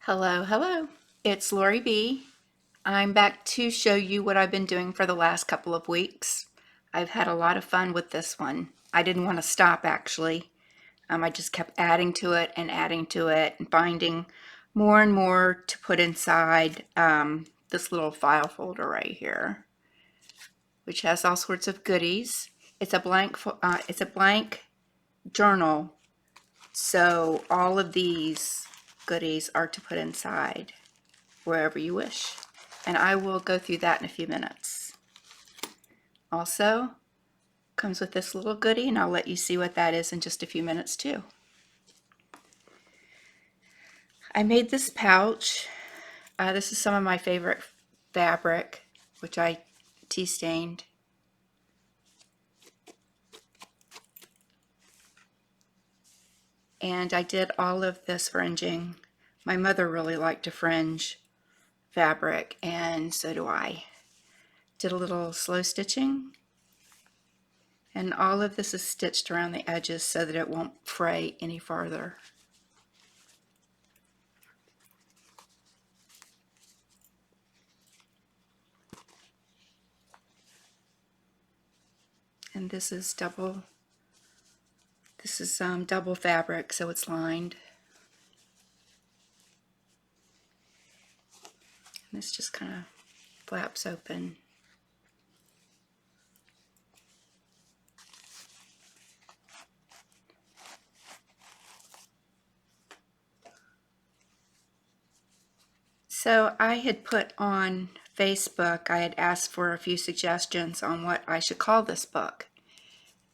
Hello, hello. It's Lori B. I'm back to show you what I've been doing for the last couple of weeks. I've had a lot of fun with this one. I didn't want to stop actually. I just kept adding to it and adding to it and finding more and more to put inside this little file folder right here, which has all sorts of goodies. It's a blank journal, so all of these goodies are to put inside wherever you wish. And I will go through that in a few minutes. Also, comes with this little goodie, and I'll let you see what that is in just a few minutes too. I made this pouch. This is some of my favorite fabric, which I tea stained. And I did all of this fringing. My mother really liked to fringe fabric, and so do I. Did a little slow stitching, and all of this is stitched around the edges so that it won't fray any farther. And this is double fabric, so it's lined. And this just kind of flaps open. So I had put on Facebook, I had asked for a few suggestions on what I should call this book.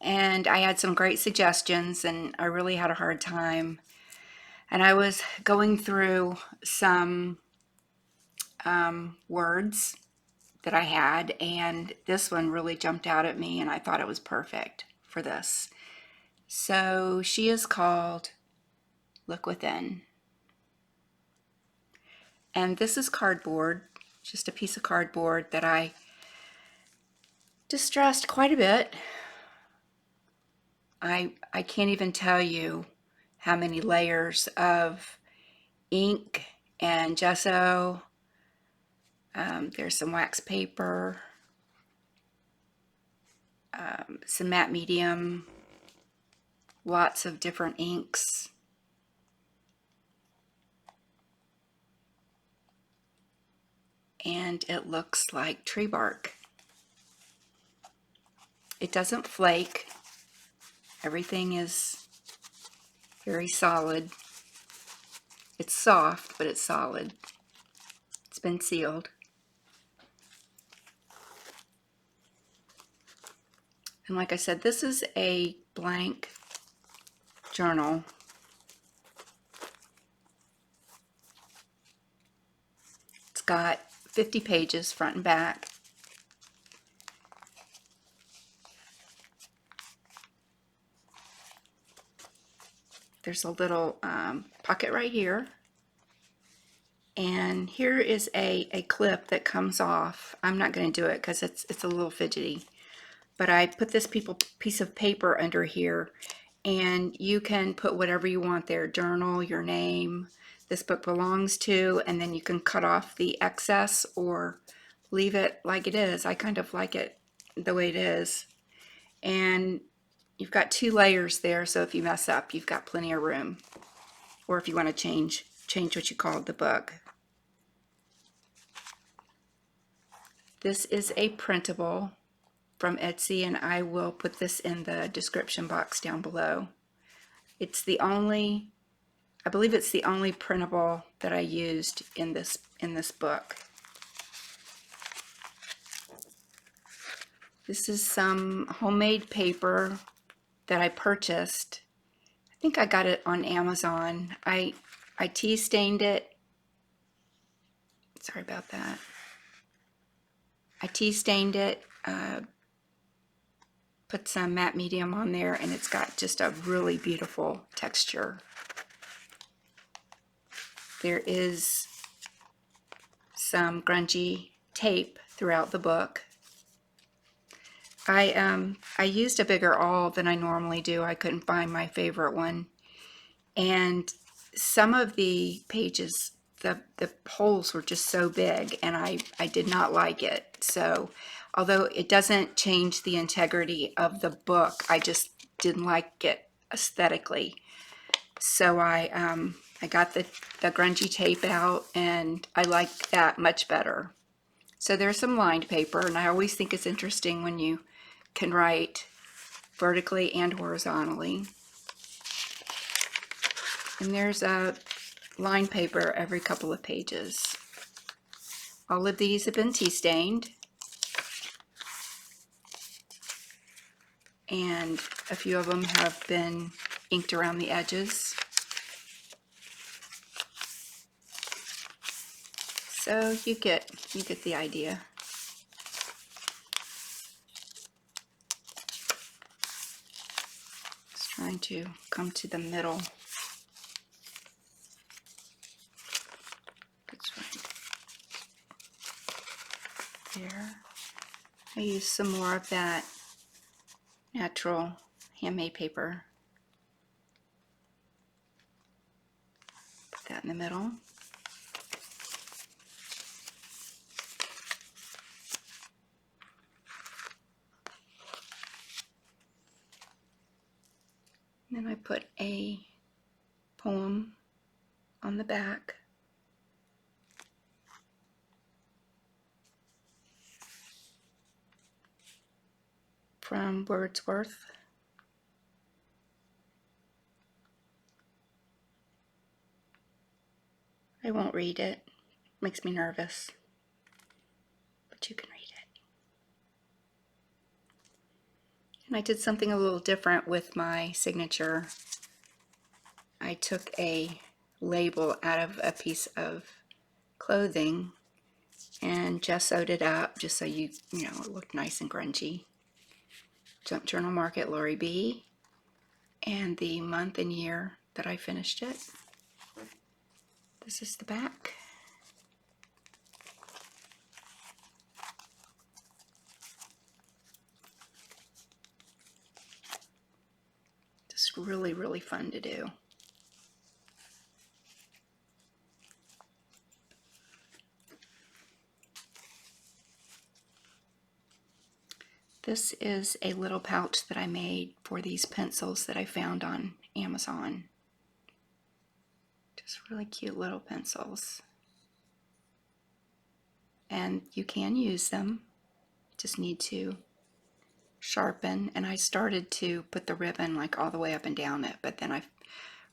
And I had some great suggestions, and I really had a hard time. And I was going through some words that I had, and this one really jumped out at me, and I thought it was perfect for this. So she is called Look Within. And this is cardboard, just a piece of cardboard that I distressed quite a bit. I can't even tell you how many layers of ink and gesso. There's some wax paper, some matte medium, lots of different inks. And it looks like tree bark. It doesn't flake. Everything is very solid. It's soft, but it's solid. It's been sealed. And like I said, this is a blank journal. It's got 50 pages front and back. There's a little pocket right here. And here is a clip that comes off. I'm not going to do it because it's a little fidgety. But I put this piece of paper under here, and you can put whatever you want there. Journal, your name, this book belongs to, and then you can cut off the excess or leave it like it is. I kind of like it the way it is. And you've got 2 layers there, so if you mess up, you've got plenty of room. Or if you want to change what you called the book. This is a printable from Etsy, and I will put this in the description box down below. It's the only, I believe it's the only printable that I used in this book. This is some homemade paper that I purchased. I think I got it on Amazon. I tea stained it. Sorry about that. I tea stained it, put some matte medium on there, and it's got just a really beautiful texture. There is some grungy tape throughout the book. I used a bigger awl than I normally do. I couldn't find my favorite one. And some of the pages the holes were just so big, and I did not like it. So although it doesn't change the integrity of the book, I just didn't like it aesthetically. So I got the grungy tape out, and I like that much better. So there's some lined paper, and I always think it's interesting when you can write vertically and horizontally. And there's a lined paper every couple of pages. All of these have been tea stained, and a few of them have been inked around the edges. So you get the idea. Just trying to come to the middle. That's right. There. I use some more of that natural handmade paper. Put that in the middle. Then I put a poem on the back. From Wordsworth. I won't read it. It makes me nervous. But you can read it. And I did something a little different with my signature. I took a label out of a piece of clothing and gessoed it up just so you know, it looked nice and grungy. Junk Journal Market, Lori B. And the month and year that I finished it. This is the back. Just really, really fun to do. This is a little pouch that I made for these pencils that I found on Amazon. Just really cute little pencils. And you can use them. Just need to sharpen. And I started to put the ribbon like all the way up and down it, but then I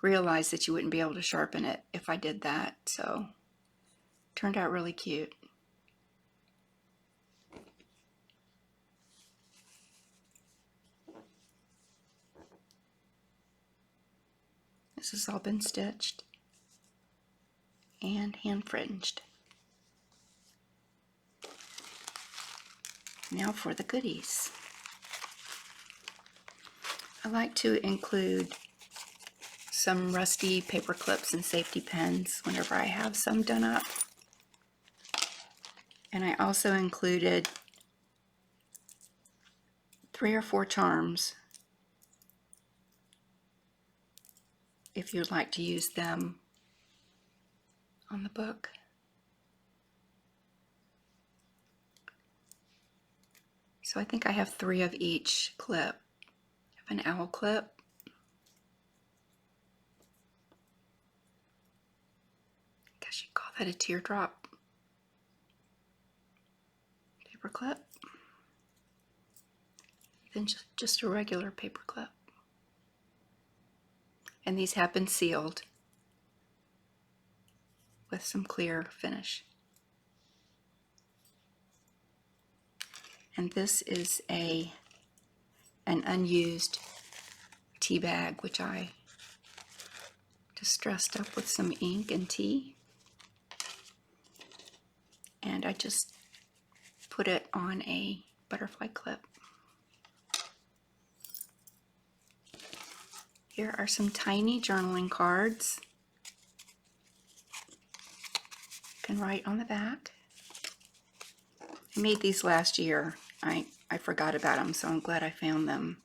realized that you wouldn't be able to sharpen it if I did that. So it turned out really cute. This has all been stitched and hand fringed. Now for the goodies. I like to include some rusty paper clips and safety pins whenever I have some done up. And I also included 3 or 4 charms if you'd like to use them on the book. So I think I have 3 of each clip. I have an owl clip, I guess you'd call that a teardrop paper clip, then just a regular paper clip. And these have been sealed with some clear finish. And this is an unused tea bag, which I just dressed up with some ink and tea. And I just put it on a butterfly clip. Here are some tiny journaling cards. You can write on the back. I made these last year. I forgot about them, so I'm glad I found them.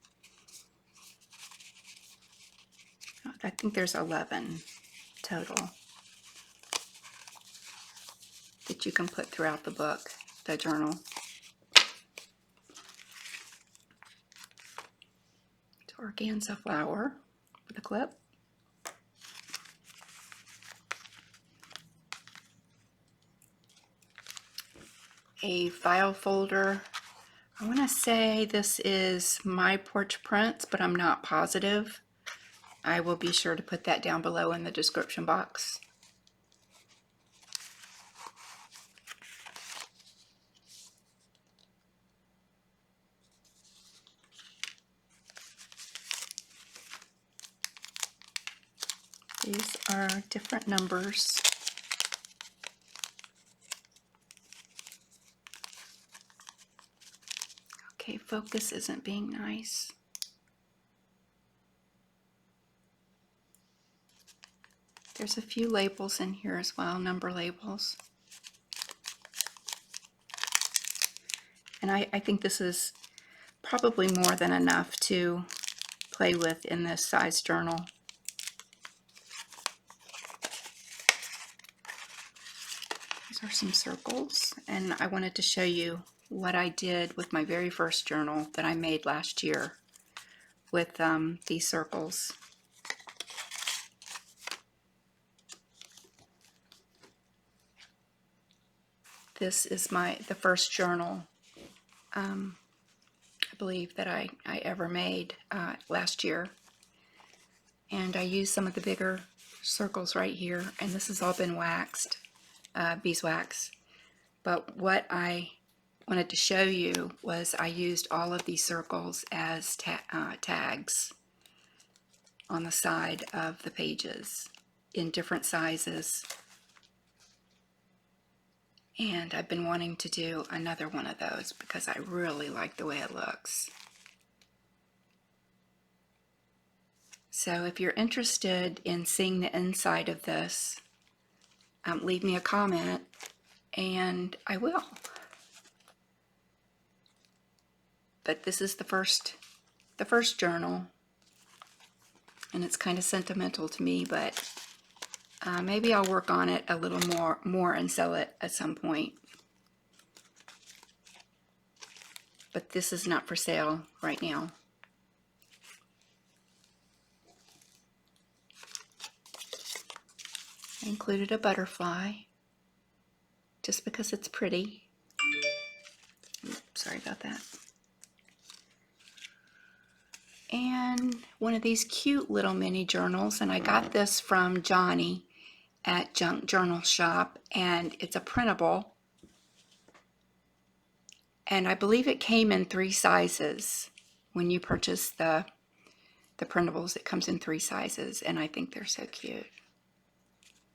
I think there's 11 total. that you can put throughout the book, the journal. It's organza flower with a clip. A file folder. I want to say this is MyPorchPrints, but I'm not positive. I will be sure to put that down below in the description box. These are different numbers. Okay, focus isn't being nice. There's a few labels in here as well, number labels. And I think this is probably more than enough to play with in this size journal. These are some circles, and I wanted to show you what I did with my very first journal that I made last year with these circles. This is the first journal I believe that I ever made last year, and I used some of the bigger circles right here, and this has all been waxed, beeswax. But what I wanted to show you was I used all of these circles as tags on the side of the pages in different sizes. And I've been wanting to do another one of those because I really like the way it looks. So if you're interested in seeing the inside of this, leave me a comment and I will. But this is the first journal, and it's kind of sentimental to me, but maybe I'll work on it a little more and sell it at some point. But this is not for sale right now. I included a butterfly just because it's pretty. Oops, sorry about that. And one of these cute little mini journals, and I got this from Johnny at JunkJournalShop, and it's a printable, and I believe it came in 3 sizes. When you purchase the printables, it comes in 3 sizes, and I think they're so cute.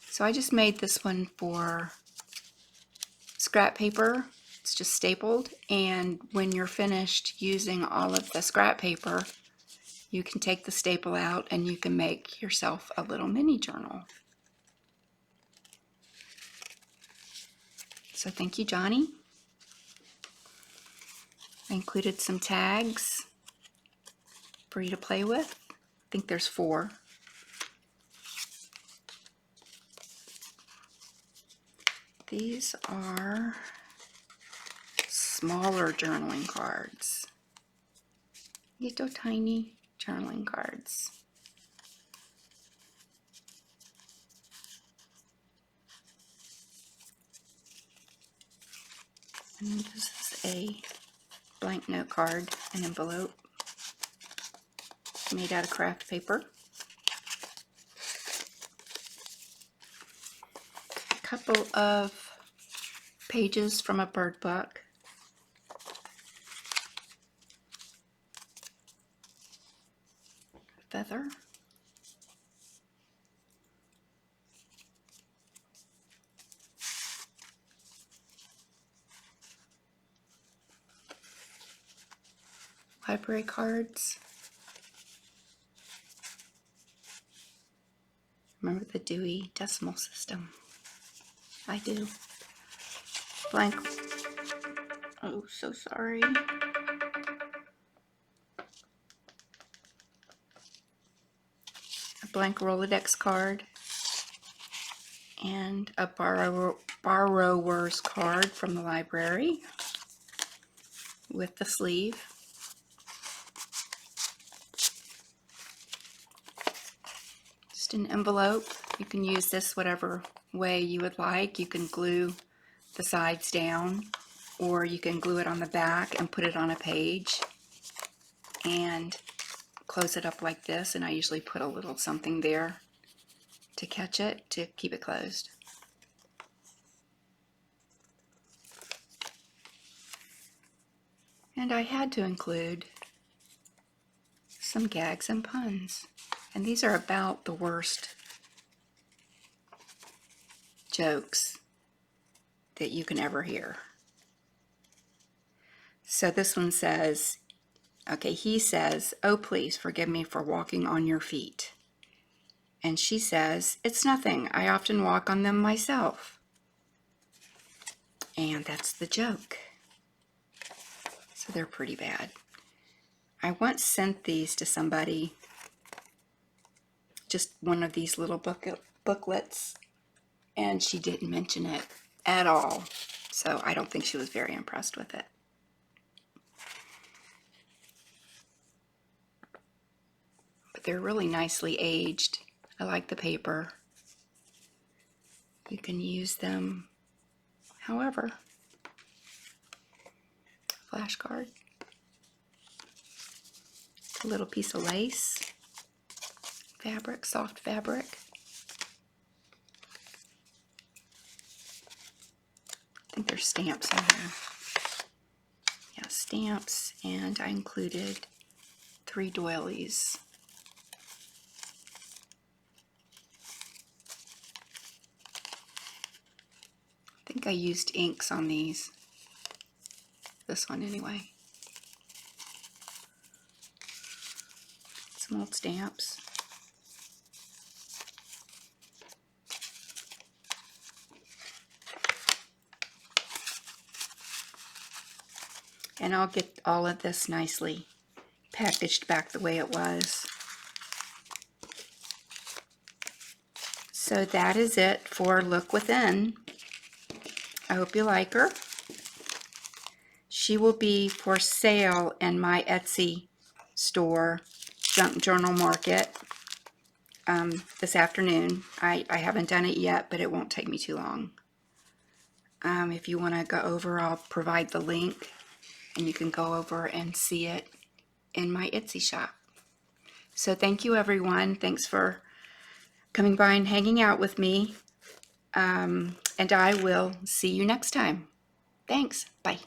So I just made this one for scrap paper. It's just stapled, and when you're finished using all of the scrap paper, you can take the staple out and you can make yourself a little mini journal. So thank you, Johnny. I included some tags for you to play with. I think there's 4. These are smaller journaling cards. Little tiny journaling cards. And this is a blank note card, an envelope made out of craft paper. A couple of pages from a bird book. Feather. Library cards. Remember the Dewey Decimal System? I do. Blank. Oh, so sorry. A blank Rolodex card. and a borrower's card from the library with the sleeve. Just an envelope. You can use this whatever way you would like. You can glue the sides down, or you can glue it on the back and put it on a page and close it up like this, and I usually put a little something there to catch it, to keep it closed. And I had to include some gags and puns, and these are about the worst jokes that you can ever hear. So this one says, okay, he says, "Oh, please forgive me for walking on your feet." And she says, "It's nothing. I often walk on them myself." And that's the joke. So they're pretty bad. I once sent these to somebody, just one of these little booklets, and she didn't mention it at all. So I don't think she was very impressed with it. But they're really nicely aged. I like the paper. You can use them however. Flashcard. A little piece of lace. Fabric, soft fabric. I think there's stamps in here. Yeah, stamps, and I included 3 doilies. I think I used inks on these. This one anyway. Some old stamps. And I'll get all of this nicely packaged back the way it was. So that is it for Look Within. I hope you like her. She will be for sale in my Etsy store, Junk Journal Market, this afternoon. I haven't done it yet, but it won't take me too long. If you want to go over, I'll provide the link, and you can go over and see it in my Etsy shop. So thank you, everyone. Thanks for coming by and hanging out with me. And I will see you next time. Thanks. Bye.